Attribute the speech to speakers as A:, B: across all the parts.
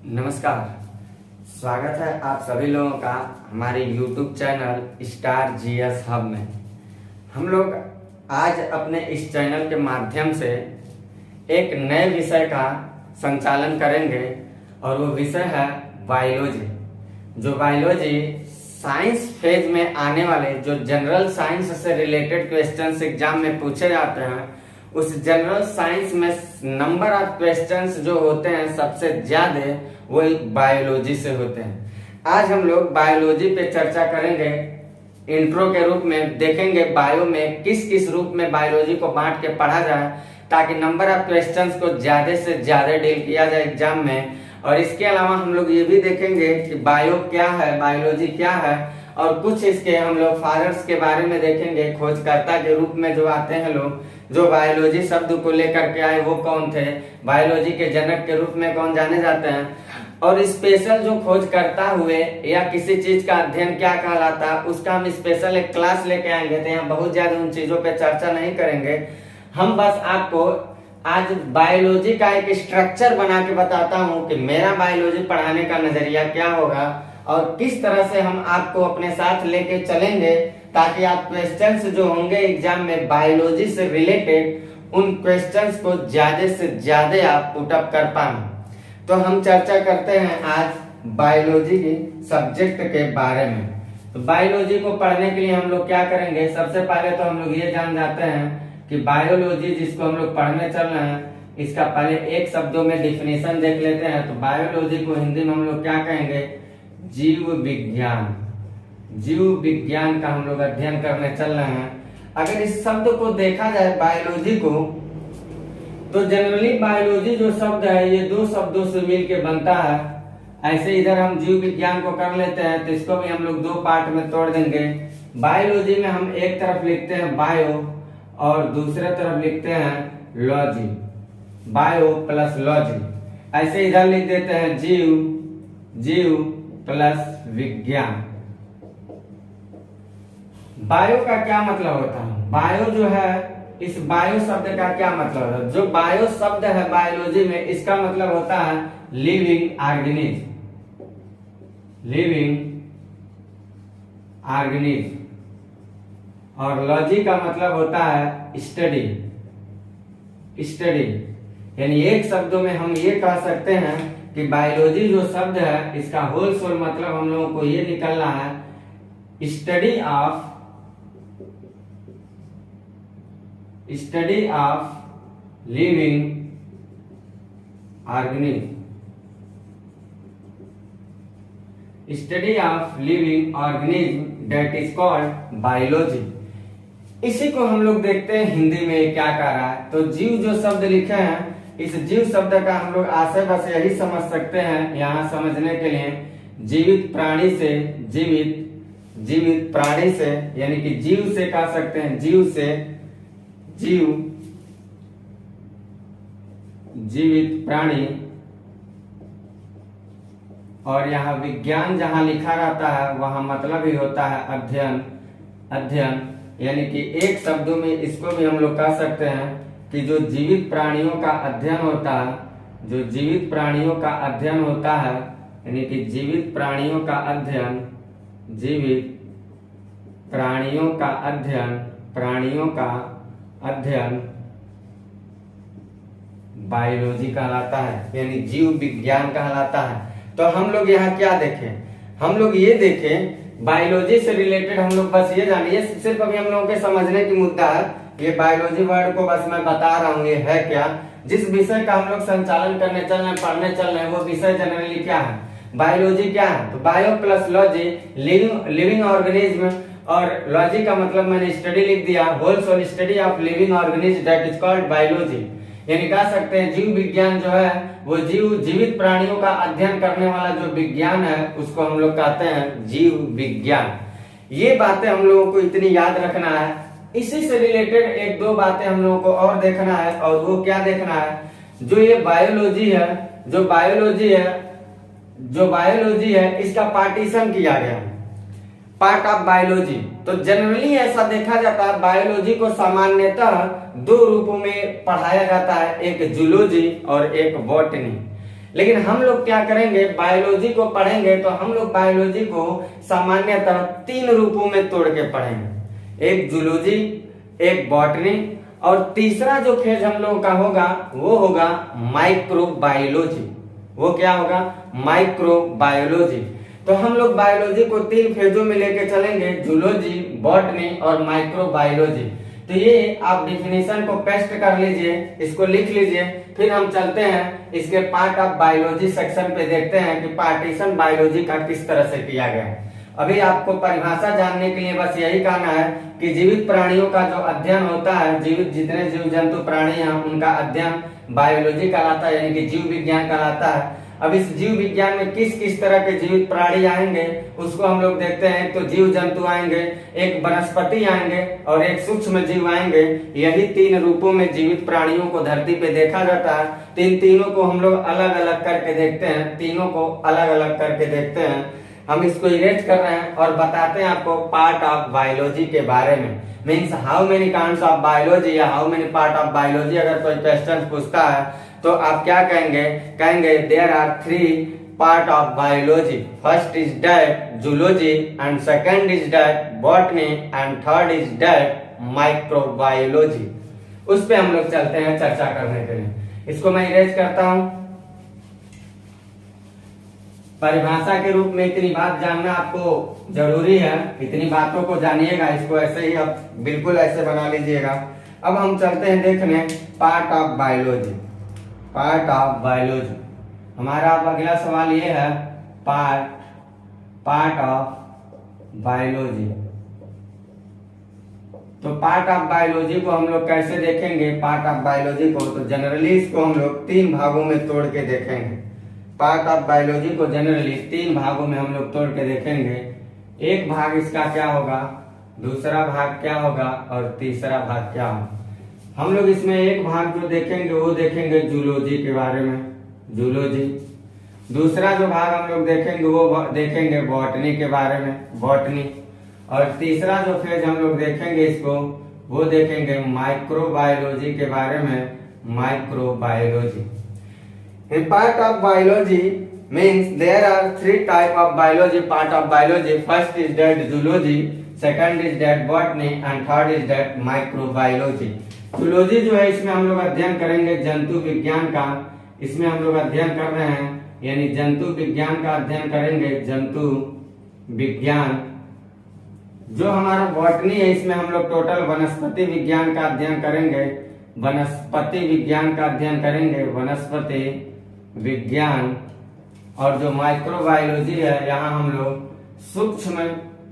A: नमस्कार। स्वागत है आप सभी लोगों का हमारे YouTube channel star GS hub में। हम लोग आज अपने इस चैनल के माध्यम से एक नए विषय का संचालन करेंगे और वो विषय है बायोलॉजी। जो बायोलॉजी साइंस फेज में आने वाले जो जनरल साइंस से रिलेटेड क्वेश्चंस एग्जाम में पूछे जाते हैं, उस जनरल साइंस में नंबर ऑफ क्वेश्चंस जो होते हैं सबसे ज्यादा वो बायोलॉजी से होते हैं। आज हम लोग बायोलॉजी पे चर्चा करेंगे। इंट्रो के रूप में देखेंगे बायो में किस किस रूप में बायोलॉजी को बांट के पढ़ा जाए ताकि नंबर ऑफ क्वेश्चंस को ज्यादा से ज्यादा डील किया जाए एग्जाम में। और इसके अलावा हम लोग ये भी देखेंगे कि बायो क्या है, बायोलॉजी क्या है, और कुछ इसके हम लोग फादर्स के बारे में देखेंगे। खोजकर्ता के रूप में जो आते हैं लोग, जो बायोलॉजी शब्द को लेकर के आए वो कौन थे, बायोलॉजी के जनक के रूप में कौन जाने जाते हैं, और स्पेशल जो खोज करता हुए या किसी चीज का अध्ययन क्या कहलाता है उसका हम स्पेशल एक क्लास लेके आएंगे। तो यहाँ बहुत ज्यादा उन चीजों पे चर्चा नहीं करेंगे। हम बस आपको आज बायोलॉजी का एक स्ट्रक्चर बना के बताता हूँ कि मेरा बायोलॉजी पढ़ाने का नजरिया क्या होगा और किस तरह से हम आपको अपने साथ लेके चलेंगे ताकि आप क्वेश्चंस जो होंगे एग्जाम में बायोलॉजी से रिलेटेड उन क्वेश्चंस को ज्यादा से ज्यादा आप पुटअप कर पाए। तो हम चर्चा करते हैं आज बायोलॉजी के सब्जेक्ट के बारे में। तो बायोलॉजी को पढ़ने के लिए हम लोग क्या करेंगे, सबसे पहले तो हम लोग ये जान जाते हैं कि बायोलॉजी जिसको हम लोग पढ़ने चल रहे हैं इसका पहले एक शब्दों में डिफिनेशन देख लेते हैं। तो बायोलॉजी को हिंदी में हम लोग क्या कहेंगे, जीव विज्ञान। जीव विज्ञान का हम लोग अध्ययन करने चल रहे हैं। अगर इस शब्द को देखा जाए बायोलॉजी को, तो जनरली बायोलॉजी जो शब्द है ये दो शब्दों से मिलकर बनता है। ऐसे इधर हम जीव विज्ञान को कर लेते हैं तो इसको भी हम लोग दो पार्ट में तोड़ देंगे। बायोलॉजी में हम एक तरफ लिखते हैं बायो और दूसरे तरफ लिखते हैं लॉजी, बायो प्लस लॉजी। ऐसे इधर लिख देते हैं जीव, जीव प्लस विज्ञान। बायो का क्या मतलब होता है, बायो जो है इस बायो शब्द का क्या मतलब है, जो बायो शब्द है बायोलॉजी में इसका मतलब होता है लिविंग ऑर्गेनिज्म, लिविंग ऑर्गेनिज्म। और लॉजी का मतलब होता है स्टडी, स्टडी। यानी एक शब्दों में हम ये कह सकते हैं कि बायोलॉजी जो शब्द है इसका होल सोल मतलब हम लोगों को ये निकलना है study of living organism, study of living organism that is called biology. इसी को हम लोग देखते हैं हिंदी में क्या कह रहा है। तो जीव जो शब्द लिखे हैं इस जीव शब्द का हम लोग आशय बस यही समझ सकते हैं यहाँ समझने के लिए, जीवित प्राणी से, जीवित प्राणी से, यानी कि जीव से कह सकते हैं, जीव से, जीव जीवित प्राणी। और यहाँ विज्ञान जहां लिखा रहता है वहां मतलब ही होता है अध्ययन, अध्ययन। यानी कि एक शब्दों में इसको भी हम लोग कह सकते हैं कि जो जीवित प्राणियों का अध्ययन होता है, जो जीवित प्राणियों का अध्ययन होता है, यानी कि जीवित प्राणियों का अध्ययन, जीवित प्राणियों का अध्ययन, प्राणियों का अध्ययन बायोलॉजी कहलाता है, यानी जीव विज्ञान कहलाता है। तो हम लोग यहाँ क्या देखें, हम लोग ये देखें बायोलॉजी से रिलेटेड हम लोग बस ये जानिए, सिर्फ अभी हम लोगों के समझने की मुद्दा है। ये बायोलॉजी वर्ड को बस मैं बता रहा हूँ ये है क्या। जिस विषय का हम लोग संचालन करने चल रहे हैं, पढ़ने चल रहे हैं, वो विषय जनरली क्या है, बायोलॉजी क्या है। तो bio plus logy, living organism, और लॉजी का मतलब मैंने स्टडी लिख दिया, whole sole study of living organism that is called biology. यानी कह सकते हैं जीव विज्ञान जो है वो जीवित प्राणियों का अध्ययन करने वाला जो विज्ञान है उसको हम लोग कहते हैं जीव विज्ञान। ये बातें हम लोगों को इतनी याद रखना है। इसी से रिलेटेड एक दो बातें हम लोगों को और देखना है, और वो क्या देखना है, जो ये बायोलॉजी है, जो बायोलॉजी है इसका पार्टीशन किया गया, पार्ट ऑफ बायोलॉजी। तो जनरली ऐसा देखा जाता है बायोलॉजी को सामान्यतः दो रूपों में पढ़ाया जाता है, एक जूलॉजी और एक बॉटनी। लेकिन हम लोग क्या करेंगे, बायोलॉजी को पढ़ेंगे तो हम लोग बायोलॉजी को सामान्यतः 3 रूपों में तोड़ के पढ़ेंगे, एक जूलॉजी, एक बॉटनी और तीसरा जो फेज हम लोगों का होगा वो होगा माइक्रोबायोलॉजी। वो क्या होगा, माइक्रोबायोलॉजी। तो हम लोग बायोलॉजी को 3 फेजों में लेके चलेंगे, जूलॉजी, बॉटनी और माइक्रोबायोलॉजी। तो ये आप डिफिनेशन को पेस्ट कर लीजिए, इसको लिख लीजिए, फिर हम चलते हैं इसके पार्ट ऑफ बायोलॉजी सेक्शन पे, देखते हैं कि पार्टीशन बायोलॉजी का किस तरह से किया गया है। अभी आपको परिभाषा जानने के लिए बस यही कहना है कि जीवित प्राणियों का जो अध्ययन होता है, जीवित जितने जीव जंतु प्राणी हैं उनका अध्ययन बायोलॉजी कहलाता है, यानी कि जीव विज्ञान कहलाता है। अब इस जीव विज्ञान में किस किस तरह के जीवित प्राणी आएंगे उसको हम लोग देखते हैं। तो जीव जंतु आएंगे, एक वनस्पति आएंगे और एक सूक्ष्म जीव आएंगे। यही 3 रूपों में जीवित प्राणियों को धरती पे देखा जाता है। तीनों को हम लोग अलग अलग करके देखते हैं, तीनों को अलग अलग करके देखते हैं। हम इसको इरेज कर रहे हैं और बताते हैं आपको पार्ट ऑफ बायोलॉजी के बारे में, means how many kinds of biology या how many part of biology. अगर कोई क्वेश्चन पूछता है तो आप क्या कहेंगे there are 3 part of biology, first is that zoology and second is that botany and third is that microbiology. उस पे हम लोग चलते हैं चर्चा करने के लिए। इसको मैं इरेज करता हूं। परिभाषा के रूप में इतनी बात जानना आपको जरूरी है, इतनी बातों को जानिएगा, इसको ऐसे ही आप बिल्कुल ऐसे बना लीजिएगा। अब हम चलते हैं देखने part of biology. Part of biology हमारा अब अगला सवाल ये है, पार्ट ऑफ बायोलॉजी। तो पार्ट ऑफ बायोलॉजी को हम लोग कैसे देखेंगे, पार्ट ऑफ बायोलॉजी को तो जनरली इसको हम लोग 3 भागों में तोड़ के देखेंगे। पार्ट ऑफ बायोलॉजी को जनरली 3 भागों में हम लोग तोड़ के देखेंगे। एक भाग इसका क्या होगा, दूसरा भाग क्या होगा और तीसरा भाग क्या होगा। हम लोग इसमें एक भाग जो देखेंगे वो देखेंगे जूलॉजी के बारे में, जूलॉजी। दूसरा जो भाग हम लोग देखेंगे वो देखेंगे बॉटनी के बारे में, बॉटनी। और तीसरा जो फेज हम लोग देखेंगे इसको वो देखेंगे माइक्रोबायोलॉजी के बारे में, microbiology. In part of biology means there are 3 type of biology, part of biology. First is that zoology, second is that botany and third is that microbiology. zoology जो है इसमें हम लोग अध्ययन करेंगे जंतु विज्ञान का, इसमें हम लोग अध्ययन कर रहे हैं, यानी जंतु विज्ञान का अध्ययन करेंगे, जंतु विज्ञान। जो हमारा बॉटनी है इसमें हम लोग टोटल वनस्पति विज्ञान का अध्ययन करेंगे, वनस्पति विज्ञान का अध्ययन करेंगे, वनस्पति विज्ञान। और जो माइक्रोबायोलॉजी है यहाँ हम लोग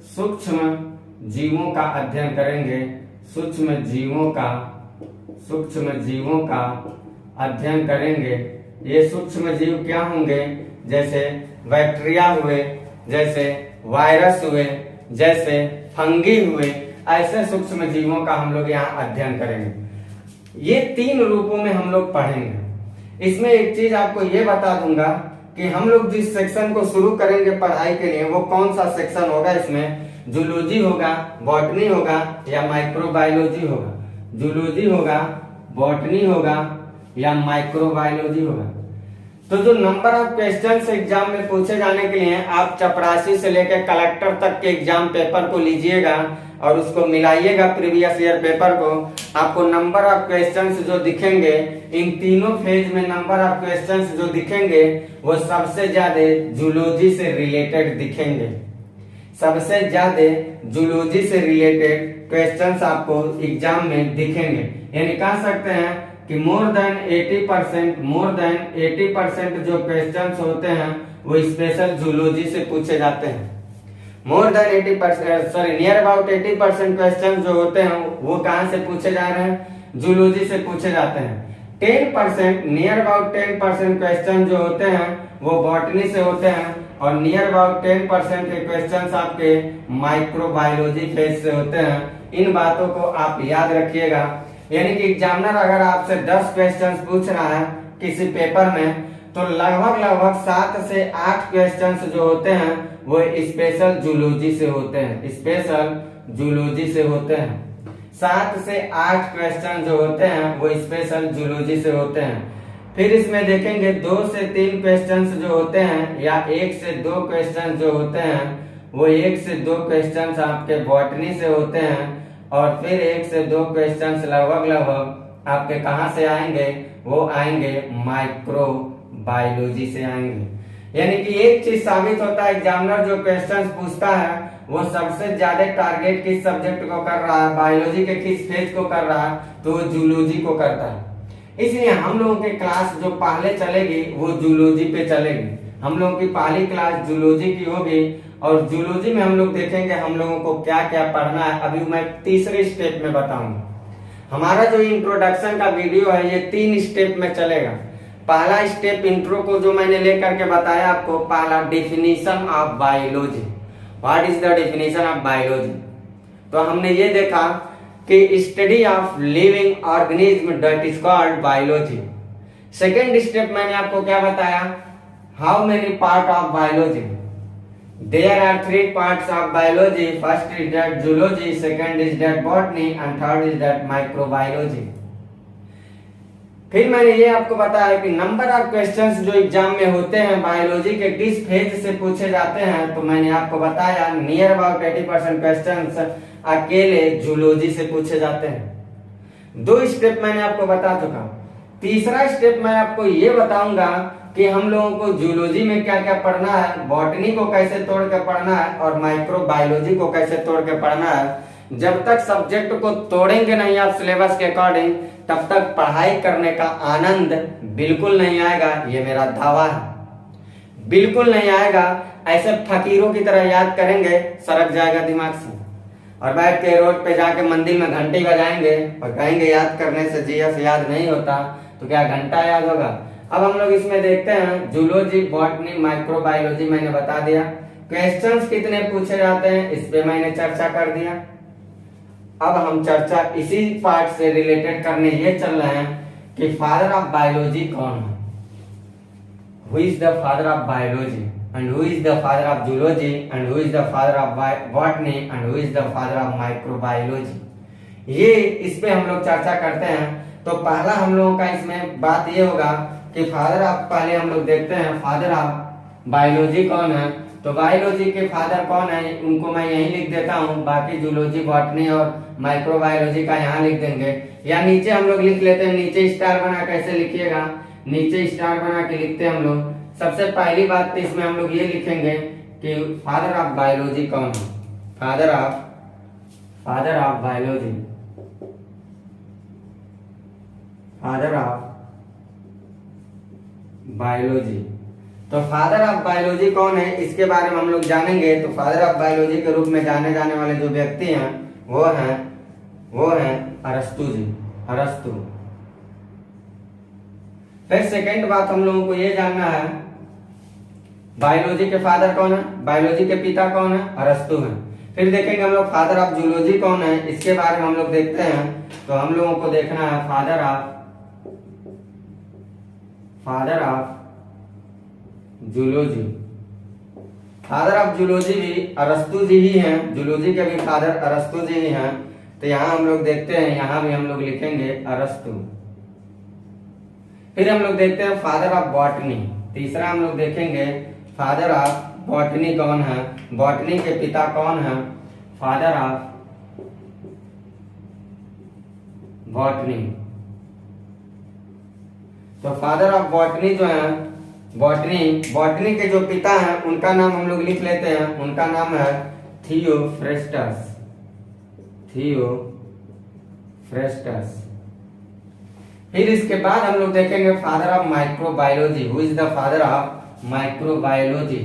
A: सूक्ष्म जीवों का अध्ययन करेंगे, सूक्ष्म जीवों का अध्ययन करेंगे। ये सूक्ष्म जीव क्या होंगे, जैसे बैक्टीरिया हुए, जैसे वायरस हुए, जैसे फंगी हुए, ऐसे सूक्ष्म जीवों का हम लोग यहाँ अध्ययन करेंगे। ये 3 रूपों में हम लोग पढ़ेंगे। इसमें एक चीज आपको ये बता दूंगा कि हम लोग जिस सेक्शन को शुरू करेंगे पढ़ाई के लिए वो कौन सा सेक्शन होगा, इसमें जूलॉजी होगा, बॉटनी होगा या माइक्रोबायोलॉजी होगा। जूलॉजी होगा, बॉटनी होगा या माइक्रोबायोलॉजी होगा। तो जो नंबर ऑफ क्वेश्चंस एग्जाम में पूछे जाने के लिए आप चपरासी से लेकर कलेक्टर तक के एग्जाम पेपर को लीजिएगा और उसको मिलाइएगा प्रीवियस ईयर पेपर को, आपको नंबर ऑफ क्वेश्चंस जो दिखेंगे इन तीनों फेज में, नंबर ऑफ क्वेश्चंस जो दिखेंगे वो सबसे ज्यादा जूलॉजी से रिलेटेड दिखेंगे। सबसे ज्यादा जूलॉजी से रिलेटेड क्वेश्चंस आपको एग्जाम में दिखेंगे। यानी कह सकते हैं कि मोर देन 80% जो क्वेश्चंस होते हैं वो स्पेशल जूलॉजी से पूछे जाते हैं। More than 80%, sorry near about 80% question जो होते हैं वो कहां से पूछे जा रहे हैं, जूलॉजी से पूछे जाते हैं। 10%, नियर अबाउट 10% क्वेश्चन जो होते हैं वो बॉटनी से होते हैं और नियर अबाउट 10% के क्वेश्चंस आपके माइक्रोबायोलॉजी फेज से होते हैं। इन बातों को आप याद रखिएगा। यानी कि एग्जामिनर अगर आपसे 10 क्वेश्चंस पूछ रहा है किसी पेपर में तो लगभग 7 से 8 क्वेश्चंस जो होते हैं वो स्पेशल जूलॉजी से होते हैं, स्पेशल जूलॉजी से होते हैं। 7 से 8 क्वेश्चन जो होते हैं वो स्पेशल जूलॉजी से होते हैं। फिर इसमें देखेंगे 2 से 3 क्वेश्चंस जो होते हैं या 1 से 2 क्वेश्चंस जो होते हैं वो 1 से 2 क्वेश्चंस आपके बॉटनी से होते हैं और फिर 1 से 2 क्वेश्चंस लगभग आपके कहाँ से आएंगे, वो आएंगे माइक्रो बायोलॉजी से आएंगे। यानी कि एक चीज साबित होता है, एग्जामिनर जो क्वेश्चंस पूछता है वो सबसे ज्यादा टारगेट किस सब्जेक्ट को कर रहा है, बायोलॉजी के किस फेज को कर रहा है, तो वो जूलॉजी को करता है। इसलिए हम लोगों की क्लास जो पहले चलेगी वो जूलॉजी पे चलेगी। हम लोगों की पहली क्लास जूलॉजी की होगी और जूलॉजी में हम लोग देखेंगे हम लोगों को क्या क्या पढ़ना है। अभी मैं तीसरे स्टेप में बताऊंगा। हमारा जो इंट्रोडक्शन का वीडियो है ये 3 स्टेप में चलेगा। पहला स्टेप इंट्रो को जो मैंने लेकर के बताया आपको, पहला definition of biology, what is the definition of biology. तो हमने ये देखा कि study of living organism that is called biology. Second step मैंने आपको क्या बताया, how many part of biology, there are 3 parts of biology, first is that zoology, second is that botany and third is that microbiology. फिर मैंने ये आपको बताया कि नंबर ऑफ क्वेश्चंस जो एग्जाम में होते हैं बायोलॉजी के किस फेज से पूछे जाते हैं, तो मैंने आपको बताया नियर अबाउट 80% क्वेश्चंस अकेले जूलॉजी से पूछे जाते हैं। 2 स्टेप मैंने आपको बता चुका। तीसरा स्टेप मैं आपको ये बताऊंगा कि हम लोगों को जूलॉजी में क्या क्या पढ़ना है, बॉटनी को कैसे तोड़ के पढ़ना है और माइक्रोबायोलॉजी को कैसे तोड़ के पढ़ना है। जब तक सब्जेक्ट को तोड़ेंगे नहीं आप सिलेबस के अकॉर्डिंग, तब तक पढ़ाई करने का आनंद बिल्कुल नहीं आएगा। ये मेरा दावा है, बिल्कुल नहीं आएगा। ऐसे फकीरों की तरह याद करेंगे, सरक जाएगा दिमाग से, और बैठ के रोड पे जाके मंदिर में घंटी बजाएंगे और कहेंगे याद करने से जीएस याद नहीं होता, तो क्या घंटा याद होगा। अब हम लोग इसमें देखते हैं जूलॉजी, बॉटनी, माइक्रोबायोलॉजी मैंने बता दिया। क्वेश्चंस कितने पूछे जाते हैं इस पे मैंने चर्चा कर दिया। अब हम चर्चा इसी पार्ट से रिलेटेड करने ये चल रहे हैं कि फादर ऑफ बायोलॉजी कौन है, who is the father of biology and who is the father of zoology and who is the father of botany and who is the father of microbiology. ये इस पे हम लोग चर्चा करते हैं। तो पहला हम लोगों का इसमें बात ये होगा कि फादर ऑफ, पहले हम लोग देखते हैं फादर ऑफ बायोलॉजी कौन है। तो बायोलॉजी के फादर कौन है उनको मैं यहीं लिख देता हूँ, बाकी जूलॉजी, बॉटनी और माइक्रोबायोलॉजी का यहाँ लिख देंगे, या नीचे हम लोग लिख लेते हैं। नीचे स्टार बना कैसे लिखिएगा, नीचे स्टार बना के लिखते हैं हम लोग। सबसे पहली बात तो इसमें हम लोग ये लिखेंगे कि फादर ऑफ बायोलॉजी कौन है, father of biology, father of biology. तो फादर ऑफ बायोलॉजी कौन है इसके बारे में हम लोग जानेंगे। तो फादर ऑफ बायोलॉजी के रूप में जाने जाने वाले जो व्यक्ति हैं वो हैं अरस्तु जी, अरस्तु। फिर सेकंड बात हम लोगों को ये जानना है बायोलॉजी के फादर कौन है, बायोलॉजी के पिता कौन है, अरस्तु है। फिर देखेंगे हम लोग फादर ऑफ जूलॉजी कौन है, इसके बारे में हम लोग देखते हैं। तो हम लोगों को देखना है father of zoology. Father of zoology भी अरस्तु जी ही हैं, जूलॉजी के भी फादर अरस्तु जी ही हैं। तो यहाँ हम लोग देखते हैं, यहाँ भी हम लोग लिखेंगे अरस्तु। फिर हम लोग देखते हैं फादर ऑफ बॉटनी। तीसरा हम लोग देखेंगे फादर ऑफ बॉटनी कौन है, बॉटनी के पिता कौन है, फादर ऑफ बॉटनी। तो फादर ऑफ बॉटनी जो है, बॉटनी के जो पिता हैं उनका नाम हम लोग लिख लेते हैं, उनका नाम है थियोफ्रेस्टस, थियोफ्रेस्टस। फिर इसके बाद हम लोग देखेंगे father of microbiology, who is the father of microbiology.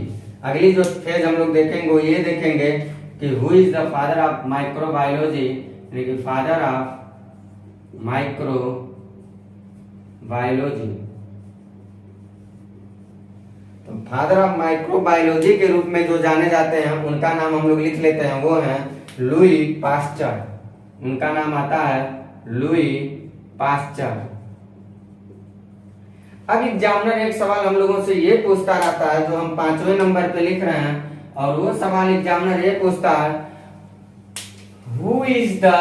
A: अगली जो फेज हम लोग देखेंगे वो ये देखेंगे कि who is the father of microbiology, यानी कि फादर ऑफ माइक्रोबायोलॉजी। तो फादर ऑफ माइक्रोबायोलॉजी के रूप में जो जाने जाते हैं उनका नाम हम लोग लिख लेते हैं, वो हैं लुई पास्चर। उनका नाम आता है लुई पास्चर। अब एग्जामिनर एक सवाल हम लोगों से ये पूछता रहता है जो हम 5वें नंबर पे लिख रहे हैं, और वो सवाल एग्जामिनर ये पूछता है हु इज द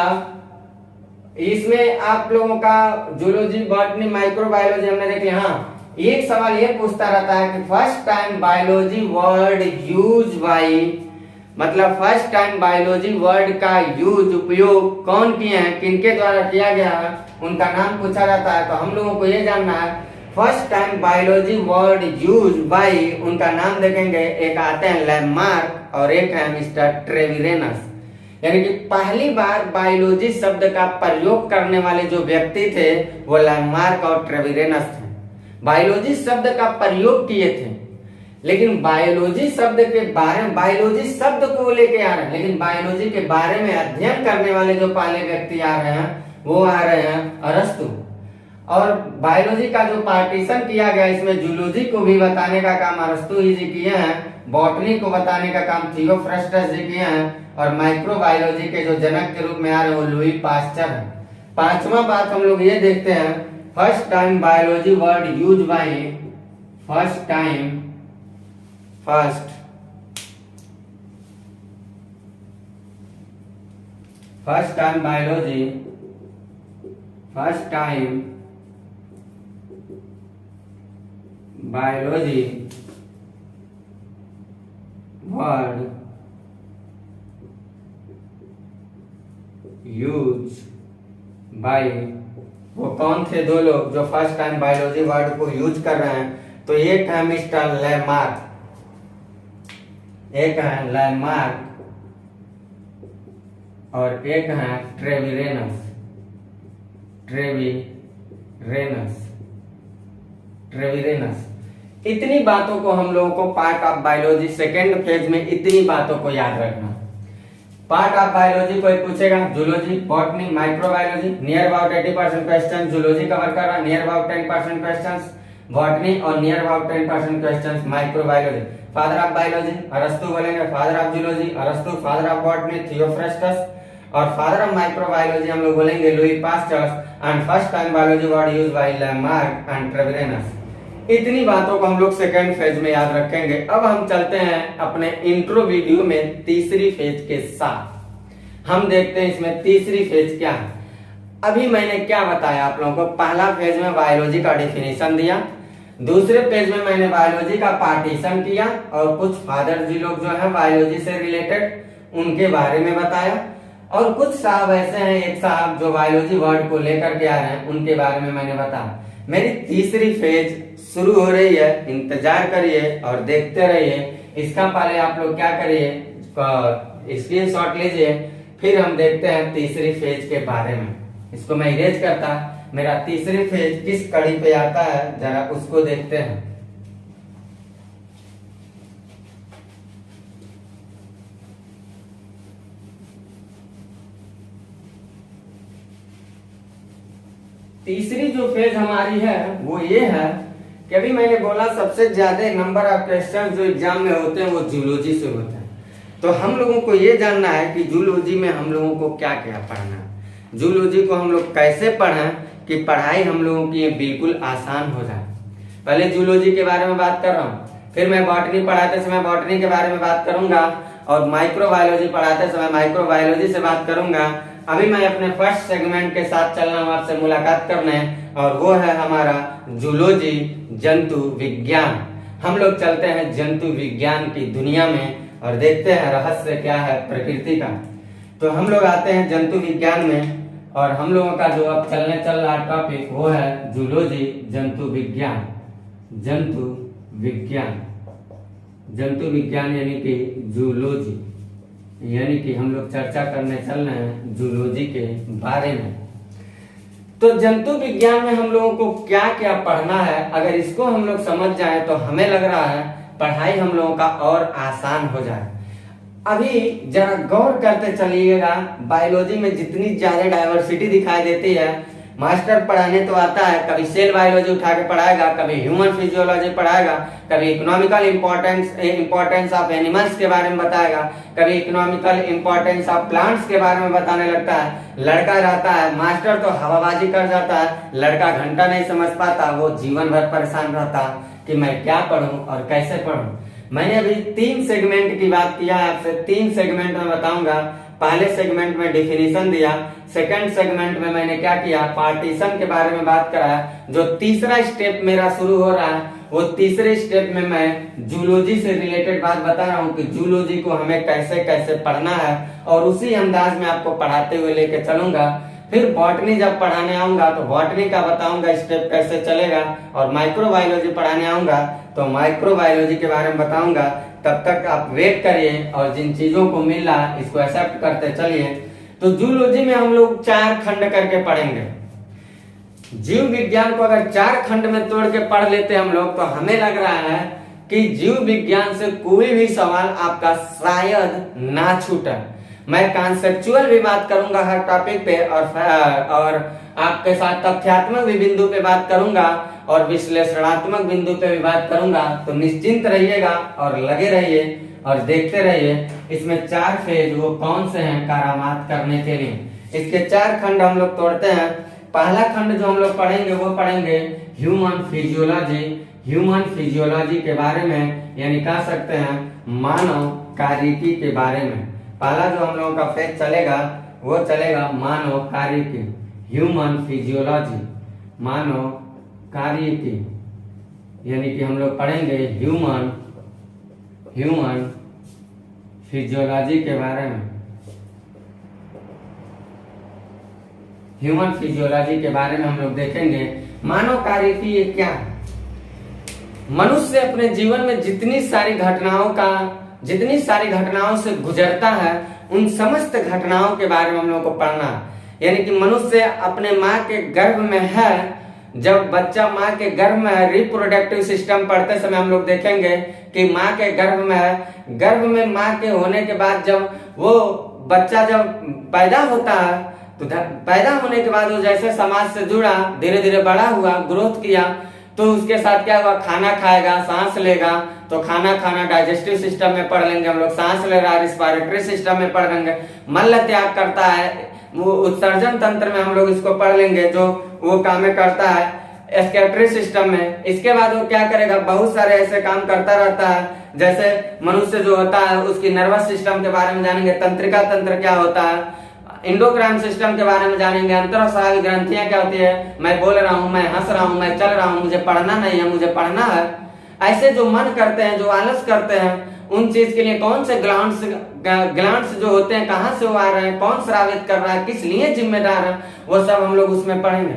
A: इसमें आप लोगों का जूलॉजी, बॉटनी, माइक्रोबायोलॉजी हमने देख लिया। हाँ, एक सवाल ये पूछता रहता है कि first time biology word use by, मतलब फर्स्ट टाइम बायोलॉजी वर्ड का यूज, उपयोग कौन किए हैं, किनके द्वारा किया गया है, उनका नाम पूछा जाता है। तो हम लोगों को ये जानना है first time biology word use by, उनका नाम देखेंगे। एक आते हैं लैमार्क और एक है मिस्टर ट्रेविरेनस। यानी कि पहली बार बायोलॉजी शब्द का प्रयोग करने वाले जो व्यक्ति थे वो लैमार्क और ट्रेविरेनस थे। बायोलॉजी शब्द का प्रयोग किए थे, लेकिन बायोलॉजी शब्द के बारे में, बायोलॉजी शब्द को लेके आ रहे हैं, लेकिन बायोलॉजी के बारे में अध्ययन करने वाले जो पहले व्यक्ति आ रहे हैं वो आ रहे हैं अरस्तु। और बायोलॉजी का जो पार्टीशन किया गया, इसमें जूलॉजी को भी बताने का काम अरस्तु ही जी किए हैं, बॉटनी को बताने का काम थियोफ्रस्टस जी किए हैं, और माइक्रोबायोलॉजी के जो जनक के रूप में आ रहे हैं वो लुई पास्चर है। पांचवा बात हम लोग ये देखते हैं, first time biology word use by, first time biology, first time biology word use by, वो कौन थे दो लोग जो फर्स्ट टाइम बायोलॉजी वर्ड को यूज कर रहे हैं? तो एक है मिस्टर लैमार्क, एक है लैमार्क और एक है ट्रेविरेनस। इतनी बातों को हम लोगों को part of biology second phase में इतनी बातों को याद रखना। पार्ट ऑफ बायोलॉजी कोई पूछेगा, zoology, botany, microbiology, near about 80% question zoology cover कर रहा है, नियर अबाउट 10% क्वेश्चन बॉटनी और near about 10% question microbiology. Father of biology अरस्तु बोलेंगे, फादर ऑफ जूलॉजी अरस्तु, फादर ऑफ बॉटनी थियोफ्रस्टस, और फादर ऑफ माइक्रोबायोलॉजी हम लोग बोलेंगे Louis Pasteur, and first time biology word used by Lamarck and Treviranus. इतनी बातों को हम लोग सेकेंड फेज में याद रखेंगे। अब हम चलते हैं अपने इंट्रो वीडियो में तीसरी फेज के साथ। हम देखते हैं इसमें तीसरी फेज क्या है। अभी मैंने क्या बताया आप लोगों को, पहला फेज में बायोलॉजी का डेफिनेशन दिया, दूसरे पेज में मैंने बायोलॉजी का पार्टीशन किया और कुछ फादर जी लोग जो है बायोलॉजी से रिलेटेड उनके बारे में बताया, और कुछ साहब ऐसे हैं, एक साहब जो बायोलॉजी वर्ड को लेकर के आ रहे हैं उनके बारे में मैंने बताया। मेरी तीसरी फेज शुरू हो रही है, इंतजार करिए और देखते रहिए। इसका पहले आप लोग क्या करिए, स्क्रीनशॉट लीजिए, फिर हम देखते हैं तीसरी फेज के बारे में। इसको मैं इरेज करता, मेरा तीसरी फेज किस कड़ी पे आता है जरा उसको देखते हैं। तीसरी जो फेज हमारी है वो ये है कि अभी मैंने बोला सबसे ज्यादा नंबर ऑफ क्वेश्चन जो एग्जाम में होते हैं वो जूलॉजी से होते हैं। तो हम लोगों को ये जानना है कि जूलॉजी में हम लोगों को क्या क्या पढ़ना है, जूलॉजी को हम लोग कैसे पढ़ें कि पढ़ाई हम लोगों की बिल्कुल आसान हो जाए। पहले जूलॉजी के बारे में बात कर रहा हूँ, फिर मैं बॉटनी पढ़ाते समय बॉटनी के बारे में बात करूंगा, और माइक्रोबायोलॉजी पढ़ाते समय माइक्रोबायोलॉजी से बात करूंगा। अभी मैं अपने फर्स्ट सेगमेंट के साथ चल रहा हूँ आपसे मुलाकात करने, और वो है हमारा जूलॉजी, जंतु विज्ञान। हम लोग चलते हैं जंतु विज्ञान की दुनिया में और देखते हैं रहस्य क्या है प्रकृति का। तो हम लोग आते हैं जंतु विज्ञान में, और हम लोगों का जो अब चल रहा टॉपिक वो है जूलॉजी, जंतु विज्ञान। जंतु विज्ञान यानी कि जूलॉजी, यानी कि हम लोग चर्चा करने चल रहे हैं जूलॉजी के बारे में। तो जंतु विज्ञान में हम लोगों को क्या क्या पढ़ना है, अगर इसको हम लोग समझ जाए तो हमें लग रहा है पढ़ाई हम लोगों का और आसान हो जाए। अभी जरा गौर करते चलिएगा, बायोलॉजी में जितनी ज्यादा डाइवर्सिटी दिखाई देती है, मास्टर पढ़ाने तो आता है, कभी सेल बायोलॉजी उठा के पढ़ाएगा, कभी ह्यूमन फिजियोलॉजी पढ़ाएगा, कभी इकोनॉमिकल इंपॉर्टेंस ऑफ एनिमल्स के बारे में बताएगा, कभी इकोनॉमिकल इंपॉर्टेंस ऑफ प्लांट्स के बारे में बताने लगता है। लड़का रहता है, मास्टर तो हवाबाजी कर जाता है, लड़का घंटा नहीं समझ पाता, वो जीवन भर परेशान रहता कि मैं क्या पढ़ूं और कैसे पढ़ूं। मैंने अभी 3 सेगमेंट की बात किया है आपसे, 3 सेगमेंट में बताऊंगा। पहले सेगमेंट में डिफिनीशन दिया, सेकंड सेगमेंट में मैंने क्या किया, पार्टीशन के बारे में बात कराया। जो तीसरा स्टेप मेरा शुरू हो रहा है वो तीसरे स्टेप में मैं जूलॉजी से रिलेटेड बात बता रहा हूँ कि जूलॉजी को हमें कैसे कैसे पढ़ना है और उसी अंदाज में आपको पढ़ाते हुए लेके चलूंगा। फिर बॉटनी जब पढ़ाने आऊंगा तो बॉटनी का बताऊंगा स्टेप कैसे चलेगा, और माइक्रोबायोलॉजी पढ़ाने आऊंगा तो माइक्रोबायोलॉजी के बारे में बताऊंगा। तब तक आप वेट करिए और जिन चीजों को मिल रहा इसको एक्सेप्ट करते चलिए। तो जूलॉजी में हम लोग 4 खंड करके पढ़ेंगे। जीव विज्ञान को अगर 4 खंड में तोड़ के पढ़ लेते हम लोग तो हमें लग रहा है कि जीव विज्ञान से कोई भी सवाल आपका शायद ना छूटे। मैं कॉन्सेप्चुअल भी बात करूंगा हर टॉपिक पे और आपके साथ तथ्यात्मक भी बिंदु पे बात करूंगा और विश्लेषणात्मक बिंदु पे भी बात करूंगा। तो निश्चिंत रहिएगा और लगे रहिए और देखते रहिए। इसमें 4 फेज वो कौन से हैं करामात करने के लिए। इसके 4 खंड हम लोग तोड़ते हैं। पहला खंड जो हम लोग पढ़ेंगे वो पढ़ेंगे ह्यूमन फिजियोलॉजी। ह्यूमन फिजियोलॉजी के बारे में, यानी कह सकते हैं मानव कार्यकी के बारे में। पहला जो हम लोगों का फेज चलेगा वो चलेगा मानव कार्यकी, ह्यूमन फिजियोलॉजी, मानव कार्यकी, यानी कि हम लोग पढ़ेंगे ह्यूमन फिजियोलॉजी के बारे में। ह्यूमन फिजियोलॉजी के बारे में हम लोग देखेंगे मानव कार्यकी ये क्या है। मनुष्य अपने जीवन में जितनी सारी घटनाओं से गुजरता है उन समस्त घटनाओं के बारे में हम लोग को पढ़ना है। यानी कि मनुष्य अपने माँ के गर्भ में है, जब बच्चा माँ के गर्भ में है, रिप्रोडक्टिव सिस्टम पढ़ते समय हम लोग देखेंगे कि माँ के गर्भ में है। गर्भ में माँ के होने के बाद जब वो बच्चा जब पैदा होता है तो पैदा होने के बाद वो जैसे समाज से जुड़ा, धीरे धीरे बड़ा हुआ, ग्रोथ किया, तो उसके साथ क्या हुआ, खाना खाएगा, सांस लेगा। तो खाना खाना डाइजेस्टिव सिस्टम में पढ़ लेंगे हम लोग, सांस ले रहा है रिस्पायरेटरी सिस्टम में पढ़ लेंगे, मल त्याग करता है वो उत्सर्जन तंत्र में हम लोग इसको पढ़ लेंगे, जो वो काम करता है एक्सक्रीटरी सिस्टम में। इसके बाद वो क्या करेगा, बहुत सारे ऐसे काम करता रहता है। जैसे मनुष्य जो होता है उसकी नर्वस सिस्टम के बारे में जानेंगे, तंत्रिका तंत्र क्या होता है, इंडोक्राइन सिस्टम के बारे में जानेंगे, अंतरस्रावी ग्रंथियां क्या होती है, मैं बोल रहा हूँ, मैं हंस रहा हूँ, मैं चल रहा हूँ, मुझे पढ़ना नहीं है, मुझे पढ़ना है, ऐसे जो मन करते हैं, जो आलस करते हैं, उन चीज के लिए कौन से ग्लैंड्स जो होते हैं, कहाँ से वो आ रहे हैं, कौन स्रावित कर रहा है, किस लिए जिम्मेदार है, वो सब हम लोग उसमें पढ़ेंगे।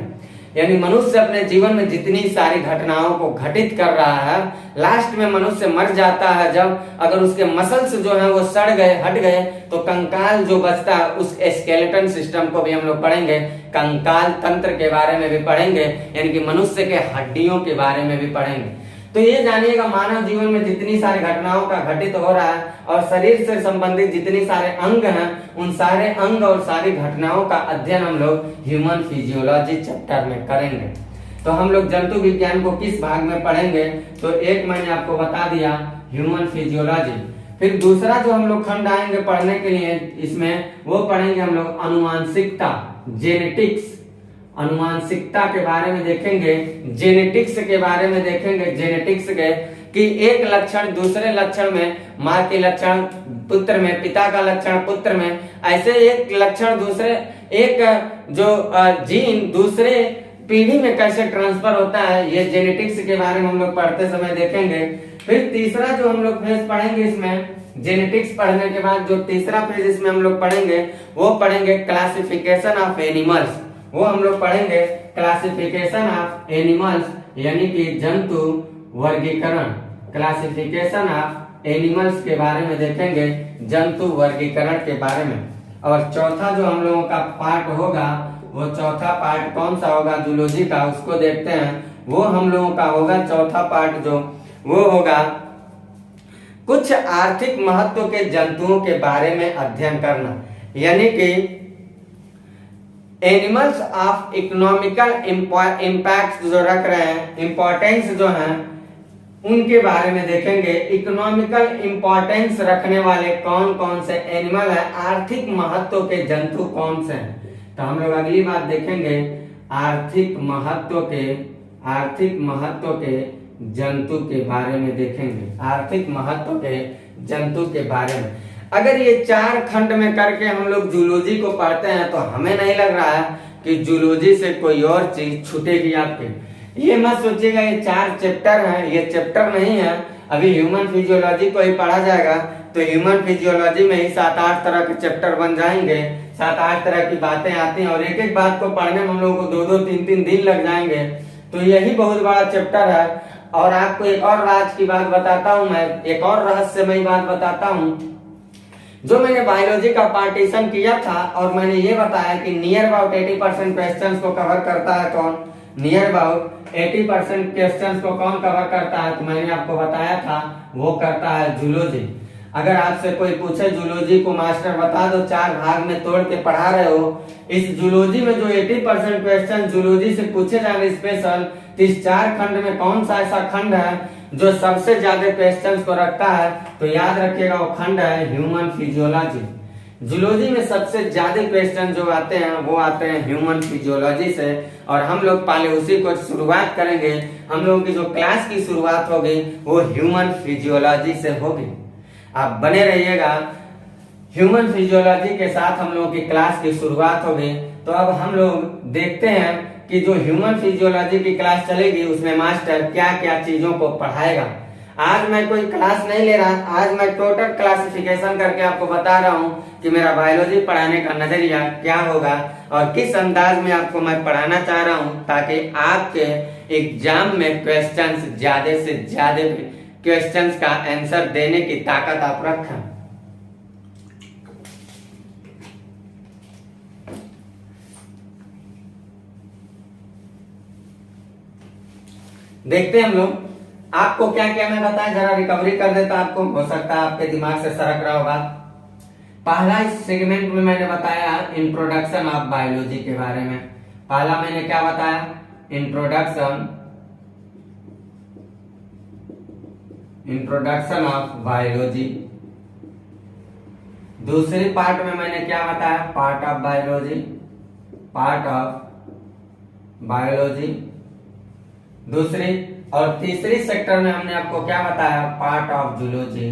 A: यानी मनुष्य अपने जीवन में जितनी सारी घटनाओं को घटित कर रहा है, लास्ट में मनुष्य मर जाता है जब, अगर उसके मसल्स जो है वो सड़ गए, हट गए, तो कंकाल जो बचता है उस स्केलेटन सिस्टम को भी हम लोग पढ़ेंगे, कंकाल तंत्र के बारे में भी पढ़ेंगे, यानी कि मनुष्य के हड्डियों के बारे में भी पढ़ेंगे। तो ये जानिएगा मानव जीवन में जितनी सारी घटनाओं का घटित हो रहा है और शरीर से संबंधित जितनी सारे अंग हैं, उन सारे अंग और सारी घटनाओं का अध्ययन हम लोग ह्यूमन फिजियोलॉजी चैप्टर में करेंगे। तो हम लोग जंतु विज्ञान को किस भाग में पढ़ेंगे, तो एक मैंने आपको बता दिया ह्यूमन फिजियोलॉजी। फिर दूसरा जो हम लोग खंड आएंगे पढ़ने के लिए, इसमें वो पढ़ेंगे हम लोग अनुवांशिकता, जेनेटिक्स। अनुवांशिकता के बारे में देखेंगे, जेनेटिक्स के बारे में देखेंगे, जेनेटिक्स के कि एक लक्षण दूसरे लक्षण में, माँ के लक्षण पुत्र में, पिता का लक्षण पुत्र में, ऐसे एक लक्षण दूसरे, एक जो जीन दूसरे पीढ़ी में कैसे ट्रांसफर होता है, ये जेनेटिक्स के बारे में हम लोग पढ़ते समय देखेंगे। फिर तीसरा जो हम लोग फेज पढ़ेंगे इसमें, जेनेटिक्स पढ़ने के बाद जो तीसरा फेज इसमें हम लोग पढ़ेंगे वो पढ़ेंगे क्लासिफिकेशन ऑफ एनिमल्स। वो हम लोग पढ़ेंगे क्लासिफिकेशन ऑफ एनिमल्स, यानी कि जंतु वर्गीकरण। क्लासिफिकेशन ऑफ एनिमल्स के बारे में देखेंगे, जंतु वर्गीकरण के बारे में। और चौथा जो हम लोगों का पार्ट होगा, वो चौथा पार्ट कौन सा होगा जूलॉजी का, उसको देखते हैं। वो हम लोगों का होगा चौथा पार्ट जो वो होगा कुछ आर्थिक महत्व के जंतुओं के बारे में अध्ययन करना, यानी कि एनिमल्स ऑफ इकोनॉमिकल इम्पैक्ट जो रख रहे हैं, इंपॉर्टेंस जो है उनके बारे में देखेंगे। इकोनॉमिकल इंपॉर्टेंस रखने वाले कौन कौन से एनिमल है, आर्थिक महत्व के जंतु कौन से हैं। तो हम लोग अगली बात देखेंगे आर्थिक महत्व के जंतु के बारे में देखेंगे, आर्थिक महत्व के जंतु के बारे में। अगर ये 4 खंड में करके हम लोग जूलॉजी को पढ़ते हैं तो हमें नहीं लग रहा है कि जूलॉजी से कोई और चीज छूटेगी आपके। ये मत सोचिएगा ये 4 चैप्टर है, ये चैप्टर नहीं है। अभी ह्यूमन फिजियोलॉजी को ही पढ़ा जाएगा तो ह्यूमन फिजियोलॉजी में ही 7-8 तरह के चैप्टर बन जाएंगे, 7-8 तरह की बातें आती हैं और एक एक बात को पढ़ने में हम लोगों को 2-2 3-3 दिन लग जाएंगे। तो यही बहुत बड़ा चैप्टर है। और आपको एक और राज की बात बताता हूं, मैं एक और रहस्यमयी बात बताता हूं। जो मैंने बायोलॉजी का पार्टीशन किया था और मैंने ये बताया कि नियर अबाउट 80% क्वेश्चंस को कवर करता है कौन, नियर अबाउट 80% क्वेश्चंस को कौन कवर करता है, तो मैंने आपको बताया था वो करता है जूलॉजी। अगर आपसे कोई पूछे जूलॉजी को मास्टर बता दो 4 भाग में तोड़ के पढ़ा रहे हो, इस जूलॉजी में जो 80% क्वेश्चन जूलॉजी से पूछे जाएंगे स्पेशल, तो इस 4 खंड में कौन सा ऐसा खंड है जो सबसे ज्यादा क्वेश्चंस को रखता है, तो याद रखिएगा वो खंड है ह्यूमन फिजियोलॉजी। जूलॉजी में सबसे ज्यादा क्वेश्चन जो आते हैं वो आते हैं ह्यूमन फिजियोलॉजी से। और हम लोग पहले उसी को शुरुआत करेंगे। हम लोगों की जो क्लास की शुरुआत होगी वो ह्यूमन फिजियोलॉजी से होगी। आप बने रहिएगा, ह्यूमन फिजियोलॉजी के साथ हम लोगों की क्लास की शुरुआत होगी। तो अब हम लोग देखते हैं कि जो ह्यूमन फिजियोलॉजी की क्लास चलेगी उसमें मास्टर क्या क्या चीजों को पढ़ाएगा। आज मैं कोई क्लास नहीं ले रहा, आज मैं टोटल क्लासिफिकेशन करके आपको बता रहा हूँ कि मेरा बायोलॉजी पढ़ाने का नजरिया क्या होगा और किस अंदाज में आपको मैं पढ़ाना चाह रहा हूँ, ताकि आपके एग्जाम में क्वेश्चंस ज्यादा से ज्यादा क्वेश्चंस का आंसर देने की ताकत आप रखें। देखते हैं हम लोग आपको क्या क्या मैं बताया, जरा रिकवरी कर देता, आपको हो सकता है आपके दिमाग से सरक रहा होगा। पहला इस सेगमेंट में मैंने बताया इंट्रोडक्शन ऑफ बायोलॉजी के बारे में। पहला मैंने क्या बताया, इंट्रोडक्शन ऑफ बायोलॉजी। दूसरी पार्ट में मैंने क्या बताया, पार्ट ऑफ बायोलॉजी दूसरी। और तीसरी सेक्टर में हमने आपको क्या बताया, पार्ट ऑफ जूलॉजी।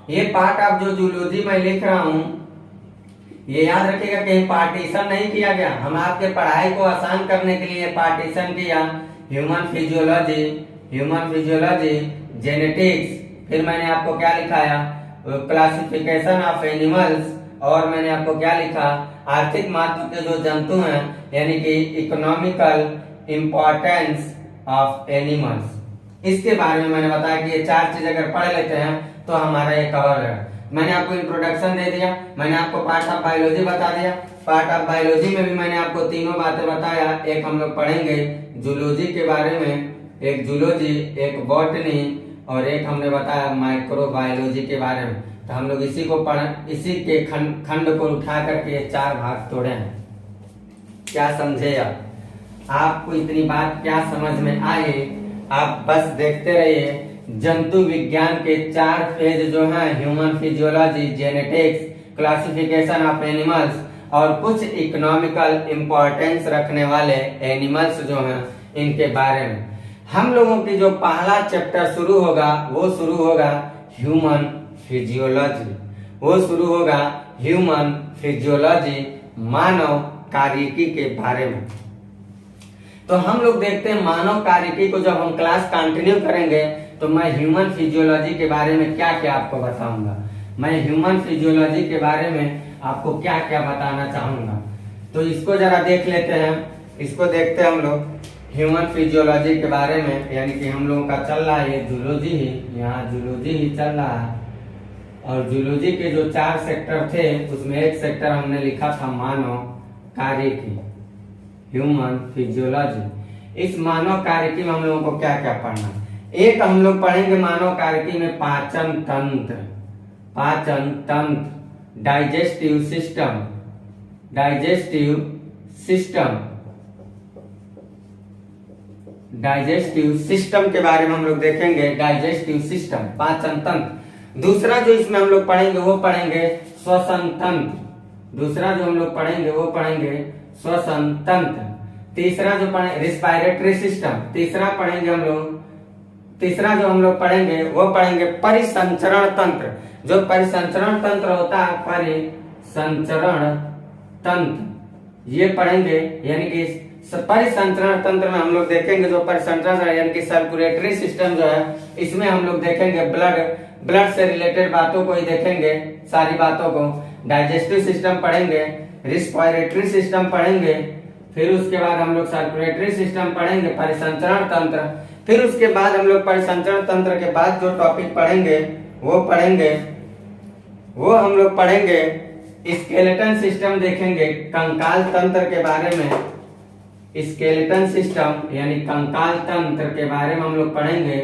A: ये पार्ट ऑफ जो जूलॉजी मैं लिख रहा हूं, ये याद रखिएगा कहीं पार्टीशन नहीं किया गया। हम आपके पढ़ाई को आसान करने के लिए पार्टीशन किया, ह्यूमन फिजियोलॉजी, जेनेटिक्स, फिर मैंने आपको क्या लिखाया, क्लासिफिकेशन ऑफ एनिमल्स, और मैंने आपको क्या लिखा, आर्थिक महत्व के जो जंतु हैं, यानी कि इकोनॉमिकल इंपॉर्टेंस ऑफ एनिमल्स। इसके बारे में मैंने बताया कि ये 4 चीज अगर पढ़ लेते हैं तो हमारा ये कवर है। मैंने आपको इंट्रोडक्शन दे दिया, मैंने आपको पार्ट ऑफ बायोलॉजी बता दिया। पार्ट ऑफ बायोलॉजी में भी मैंने आपको तीनों बातें बताया। एक हम लोग पढ़ेंगे जूलॉजी के बारे में, एक जूलॉजी, एक बॉटनी, और एक हमने बताया माइक्रोबायोलॉजी के बारे में। तो हम लोग इसी के खंड को उठा करके 4 भाग तोड़े हैं। क्या समझे आपको इतनी बात क्या समझ में आई? आप बस देखते रहिए। जंतु विज्ञान के 4 फेज जो हैं, human physiology, genetics, classification of animals और कुछ इकोनॉमिकल इंपॉर्टेंस रखने वाले एनिमल्स जो हैं, इनके बारे में हम लोगों की जो पहला चैप्टर शुरू होगा वो शुरू होगा ह्यूमन फिजियोलॉजी, मानव कार्यकी के बारे में। तो हम लोग देखते हैं मानव कार्यकी को जब हम क्लास कंटिन्यू करेंगे तो मैं ह्यूमन फिजियोलॉजी के बारे में क्या क्या आपको बताऊंगा, मैं ह्यूमन फिजियोलॉजी के बारे में आपको क्या क्या बताना चाहूंगा। तो इसको जरा देख लेते हैं, इसको देखते हैं हम लोग ह्यूमन फिजियोलॉजी के बारे में। यानी कि हम लोगों का चल रहा है ये जूलॉजी ही, यहाँ जूलॉजी ही चल रहा है। और जूलॉजी के जो 4 सेक्टर थे उसमें एक सेक्टर हमने लिखा था मानव कार्यकी, ह्यूमन फिजियोलॉजी। इस मानव कार्यकी में हम लोगों को क्या क्या पढ़ना, एक हम लोग पढ़ेंगे मानव कार्यकी में पाचन तंत्र, डाइजेस्टिव सिस्टम के बारे में हम लोग देखेंगे, डाइजेस्टिव सिस्टम, पाचन तंत्र। दूसरा जो इसमें हम लोग पढ़ेंगे वो पढ़ेंगे श्वसन तंत्र, दूसरा जो हम लोग पढ़ेंगे वो पढ़ेंगे श्वसन तंत्र। तीसरा जो पढ़ेंगे रिस्पायरेटरी सिस्टम, तीसरा जो हम लोग पढ़ेंगे वो पढ़ेंगे परिसंचरण तंत्र। जो परिसंचरण तंत्र होता है, परिसंचरण तंत्र ये पढ़ेंगे, यानी कि परिसंचरण तंत्र में हम लोग देखेंगे जो परिसंचरण यानी कि सर्कुलेटरी सिस्टम जो है, इसमें हम लोग देखेंगे ब्लड से रिलेटेड बातों को ही देखेंगे, सारी बातों को। डाइजेस्टिव सिस्टम पढ़ेंगे, रिस्पिरेटरी सिस्टम पढ़ेंगे, फिर उसके बाद हम लोग सर्कुलेटरी सिस्टम पढ़ेंगे, परिसंचरण तंत्र, फिर उसके बाद हम लोग परिसंचरण तंत्र के बाद जो टॉपिक पढ़ेंगे वो हम लोग पढ़ेंगे स्केलेटन सिस्टम देखेंगे, कंकाल तंत्र के बारे में। स्केलेटन सिस्टम यानी कंकाल तंत्र के बारे में हम लोग पढ़ेंगे।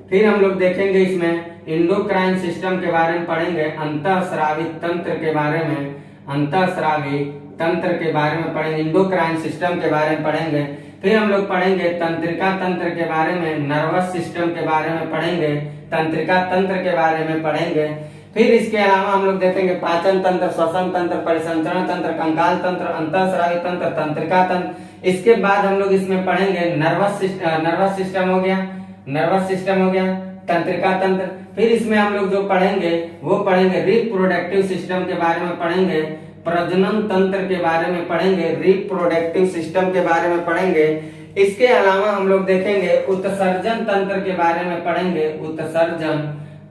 A: फिर हम लोग देखेंगे इसमें इंडोक्राइन सिस्टम के बारे में पढ़ेंगे, अंतःस्रावी तंत्र के बारे में, अंतःस्रावी तंत्र के बारे में पढ़ेंगे, इंडोक्राइन सिस्टम के बारे में पढ़ेंगे। फिर हम लोग पढ़ेंगे तंत्रिका तंत्र के बारे में, नर्वस सिस्टम के बारे में पढ़ेंगे, तंत्रिका तंत्र के बारे में पढ़ेंगे। फिर इसके अलावा हम लोग देखेंगे पाचन तंत्र, श्वसन तंत्र, परिसंचरण तंत्र, कंकाल तंत्र, अंतःस्रावी तंत्र, तंत्रिका तंत्र। इसके बाद हम लोग इसमें पढ़ेंगे नर्वस सिस्टम हो गया, नर्वस सिस्टम हो गया, तंत्रिका तंत्र। फिर इसमें हम लोग जो पढ़ेंगे वो पढ़ेंगे रिप्रोडक्टिव सिस्टम के बारे में पढ़ेंगे, प्रजनन तंत्र के बारे में पढ़ेंगे, रिप्रोडक्टिव सिस्टम के बारे में पढ़ेंगे। इसके अलावा हम लोग देखेंगे उत्सर्जन तंत्र के बारे में पढ़ेंगे, उत्सर्जन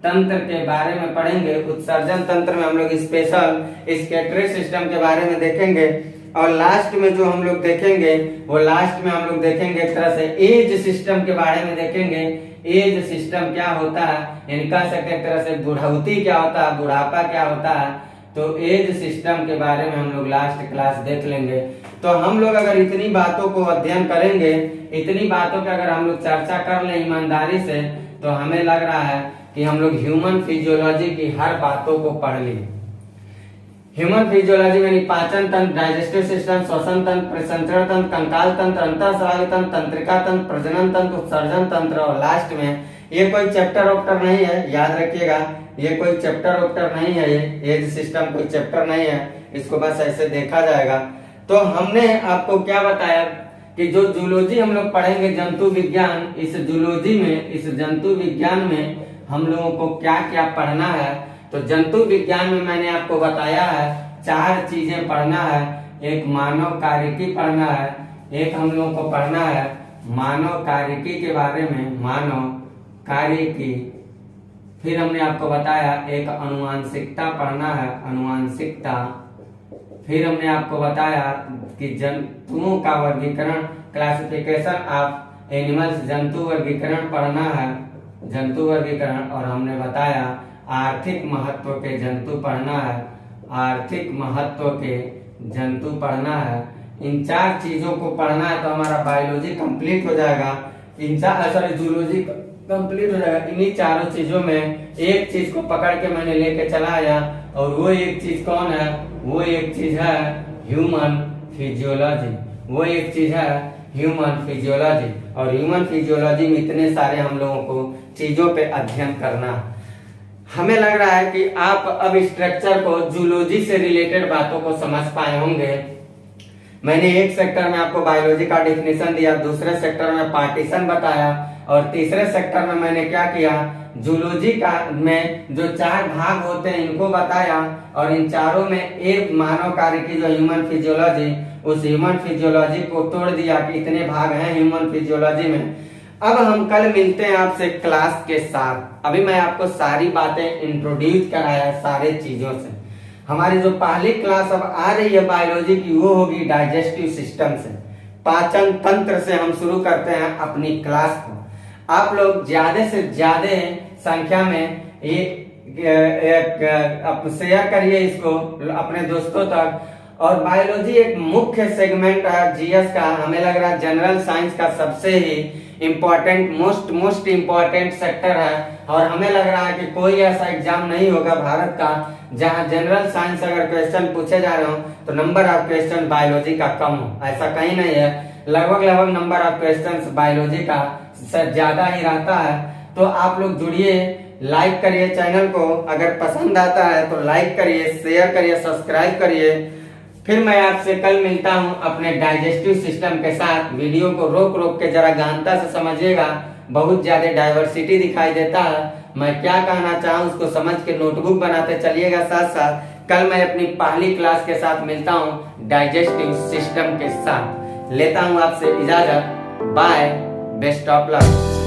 A: तंत्र के बारे में पढ़ेंगे। उत्सर्जन तंत्र में हम लोग स्पेशल स्केटरी सिस्टम के बारे में देखेंगे। और लास्ट में जो हम लोग देखेंगे वो लास्ट में हम लोग देखेंगे एक तरह से एज सिस्टम के बारे में देखेंगे। एज सिस्टम क्या होता है, यानी कह सकते हैं एक तरह से बुढ़ौती क्या होता है, बुढ़ापा क्या होता है। तो एज सिस्टम के बारे में हम लोग लास्ट क्लास देख लेंगे। तो हम लोग अगर इतनी बातों को अध्ययन करेंगे, इतनी बातों की अगर हम लोग चर्चा कर लें ईमानदारी से, तो हमें लग रहा है कि हम लोग ह्यूमन फिजियोलॉजी की हर बातों को पढ़ लिए। ह्यूमन फिजियोलॉजी में पाचन तंत्र, डाइजेस्टिव सिस्टम, श्वसन तंत्र, परिसंचरण तंत्र, कंकाल तंत्र, अंतःस्रावी तंत्र, तंत्रिका तंत्र, प्रजनन तंत्र, उत्सर्जन तंत्र। और लास्ट में ये कोई चैप्टर वैप्टर नहीं है, याद रखिएगा, ये कोई चैप्टर वैप्टर नहीं है, ये एज सिस्टम कोई चैप्टर नहीं है, इसको बस ऐसे देखा जाएगा। तो हमने आपको क्या बताया कि जो जूलॉजी हम लोग पढ़ेंगे, जंतु विज्ञान, इस जूलॉजी में, इस जंतु विज्ञान में हम लोगों को क्या क्या पढ़ना है। तो जंतु विज्ञान में मैंने आपको बताया है 4 चीजें पढ़ना है। एक मानव कार्यकी पढ़ना है, एक हम लोगों को पढ़ना है मानव कार्यकी के बारे में, मानव कार्यकी। फिर हमने आपको बताया एक अनुवांशिकता पढ़ना है, अनुवांशिकता। फिर हमने आपको बताया कि जंतुओं का वर्गीकरण, क्लासिफिकेशन ऑफ एनिमल्स, जंतु वर्गीकरण पढ़ना है, जंतु वर्गीकरण। और हमने बताया आर्थिक महत्व के जंतु पढ़ना है, आर्थिक महत्व के जंतु पढ़ना है। इन 4 चीजों को पढ़ना है तो हमारा बायोलॉजी कंप्लीट हो जाएगा, जूलॉजी कंप्लीट हो जाएगा। इन्हीं 4 चीजों में एक चीज को पकड़ के मैंने लेके चला आया, और वो एक चीज कौन है, वो एक चीज है ह्यूमन फिजियोलॉजी, वो एक चीज है ह्यूमन फिजियोलॉजी। और ह्यूमन फिजियोलॉजी में इतने सारे हम लोगों को चीजों पे अध्ययन करना। हमें लग रहा है कि आप अब स्ट्रक्चर को, जूलॉजी से रिलेटेड बातों को समझ पाए होंगे। मैंने एक सेक्टर में आपको बायोलॉजी का डिफिनेशन दिया, दूसरे सेक्टर में पार्टीशन बताया, और तीसरे सेक्टर में मैंने क्या किया, जूलॉजी का में जो 4 भाग होते हैं इनको बताया। और इन चारों में एक मानव कार्य की जो ह्यूमन फिजियोलॉजी, उस ह्यूमन फिजियोलॉजी को तोड़ दिया कि इतने भाग हैं ह्यूमन फिजियोलॉजी में। अब हम कल मिलते हैं आपसे क्लास के साथ। अभी मैं आपको सारी बातें इंट्रोड्यूस कराया सारे चीजों से। हमारी जो पहली क्लास अब आ रही है बायोलॉजी की, वो होगी डाइजेस्टिव सिस्टम से, पाचन तंत्र से हम शुरू करते हैं अपनी क्लास को। आप लोग ज्यादा से ज्यादा संख्या में ये शेयर करिए इसको अपने दोस्तों तक। और बायोलॉजी एक मुख्य सेगमेंट है जीएस का, हमें लग रहा है जनरल साइंस का सबसे ही इम्पोर्टेंट, मोस्ट इम्पोर्टेंट सेक्टर है। और हमें लग रहा है कि कोई ऐसा एग्जाम नहीं होगा भारत का जहां जनरल साइंस अगर क्वेश्चन पूछे जा रहे हो तो नंबर ऑफ क्वेश्चन बायोलॉजी का कम हो, ऐसा कहीं नहीं है। लगभग नंबर ऑफ क्वेश्चन बायोलॉजी का ज्यादा ही रहता है। तो आप लोग जुड़िए, लाइक करिए चैनल को, अगर पसंद आता है तो लाइक करिए, शेयर करिए, सब्सक्राइब करिए। फिर मैं आपसे कल मिलता हूं अपने डाइजेस्टिव सिस्टम के साथ। वीडियो को रोक रोक के जरा गहनता से समझिएगा, बहुत ज्यादा डाइवर्सिटी दिखाई देता है। मैं क्या कहना चाहूँ उसको समझ के नोटबुक बनाते चलिएगा साथ साथ। कल मैं अपनी पहली क्लास के साथ मिलता हूँ डाइजेस्टिव सिस्टम के साथ। लेता हूँ आपसे इजाजत। Bye, best of luck.